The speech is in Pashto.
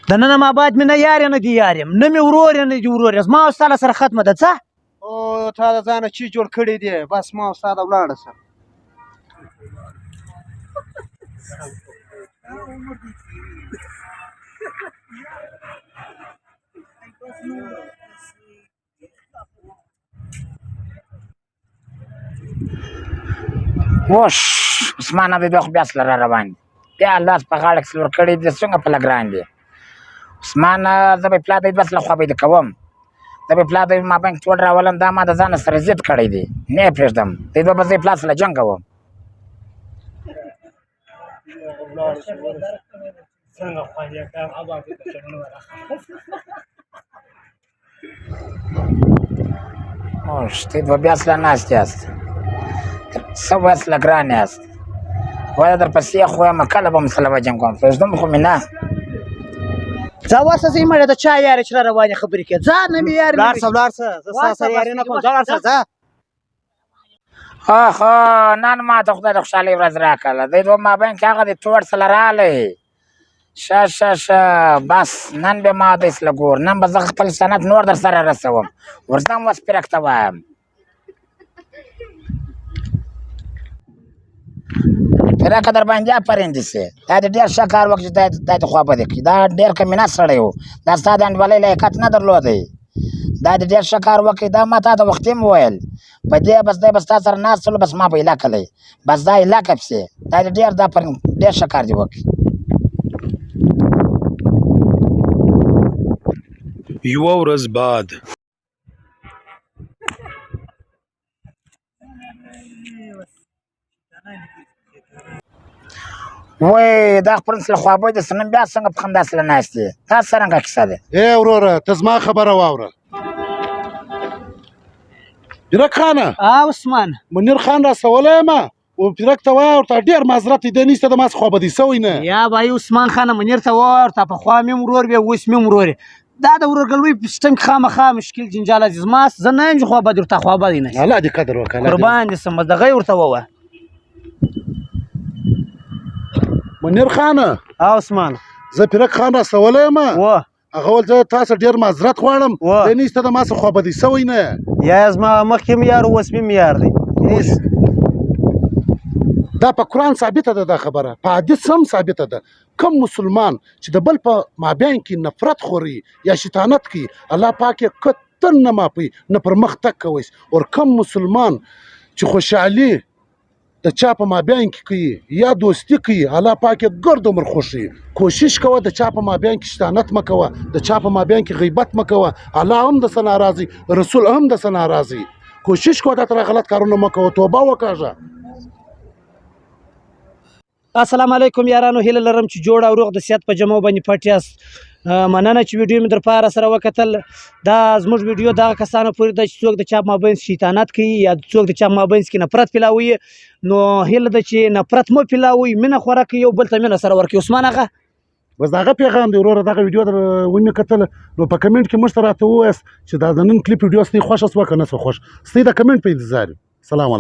د نن ما بعد مې نه یار نه دی یار یم نه مې ورور نه دی ورور زما او ستا سره ختمه ده څه او تا د ځانه چی جوړ کړی دی بس ما او ستا د ولاړه سره وش عثمانه د دوی خو بیا سره را روان دي بیا لاس په غاړه کې سلور کړی دي څنګه په لګران دي عثمانه زه به پلا د دوی سره خوا به دې کوم زه به پلا د ما بانک ټول راولم دا ما د ځانه سره ضد کړی دی نه یې پرېږدم د دوی به زه پلا سره جنګ کوم اوش ته دوی بیا سره ناست یاست څه وس لګران یاست وایه در پسې خو یم کله به م سره وجنګ کوم پرېږدم خو مې نه ځه ورشه ځه مړه د چا یارې چې را روانې خبرې کوې ځه نه مې یار لاړ شه لاړ شه زه ستا سره یاري نه کوم ځه لاړ شه ځه آخه نن ما ته خدای د خوشحالۍ ورځ راکړله دی دوه مابین کې هغه د توړ سره راغلی شه شه شه بس نن به ما دی سله ګور نن به زه خپل سند نور در سره رسوم ورځم اوس پرک ته وایم پرکه در باندې آفرین دې سي دا دې ډېر ښه کار وکړي چې دا دې خوابدې کړي دا ډېر کمینه سړی و دا ستا د انډولۍ لیاقت نه درلودی دا دې ډېر ښه کار وکړي دا ما تا ته وختي م وویل په دې بس دی به ستا سره ناست بس ما به ایله کلی بس دا ایله که پسې دا دې ډېر دا پرین ډېر ښه کار دې وکړي یوه ورځ بعد وای دا خپل سره خوابه دې سنن بیا څنګه په خندا سره ناست دی دا څرنګه کیسه ده ای وروره ته زما خبره واوره پیرک خانه عثمان منیر خان رسولی یم و پیرک ته وایه ورته ډېر معذرت دی دی نیسته د ما څخه خوابدی سوی نه یا بای عثمان خانه منیر ته ووایه ورته پخوا مې ورور وې اوس مې ورور یې دا د ورورګلوۍ په سیسټم کې خامخا مشکل جنجال عزیز ما زه نه یم چې خوابدي ورته خوابدی نه الله دې قدر وکړه قربان دې سم دغه ورته ووایه منیر خانه عثمان زه پیرک خان رسولی یم و هغه ویل زه تا څخه ډېر معذرت غواړم دی نیسته د ما څخه خوابدی سوی نه یا زما مخکې مې یار اوس مې یار دی دا په قرآن ثابته ده دا خبره په حدیث هم ثابته ده کم مسلمان چې د بل په مابین کې نفرت خوري یا شیطانت کوي الله پاک یې کتن نه ماپوي نه پر مخ تک کوي اور کم مسلمان چې خوشحالي د چا په مابین کې کوي یا دوستی کوي الله پاک یې ګرد عمر خوښوي کوشش کوه د چا په مابین کې شیطانت مه کوه د چا په مابین کې غیبت مه کوه الله هم درڅه ناراضي رسول هم درڅه ناراضي کوشش کوه دا تر غلط کارونه مه کوه توبه وکړه السلام علیکم یارانو هیله لرم چې جوړ او روغ د صحت په جمع باندې پټ یاست مننه چې ویډیو مې در پاره سره وکتل دا زموږ ویډیو دغه کسانو پورې ده چې څوک د چا مابینځ شیطانت کوي یا څوک د چا مابینځ کې نفرت پیلاوي نو هیله ده چې نفرت مه پیلاوئ مینه خوره کړئ یو بل ته مینه سره ورکړئ عثمان اغا بس دغه پیغام دی وروره دغه ویډیو در ونې کتل نو په کمنټ کې موږ ته راته ووایاست چې دا د نن کلیپ ویډیو ستاسو خوښه شوه که نه شوه خوښ ستاسو د کمنټ په انتظار یم سلام علیکم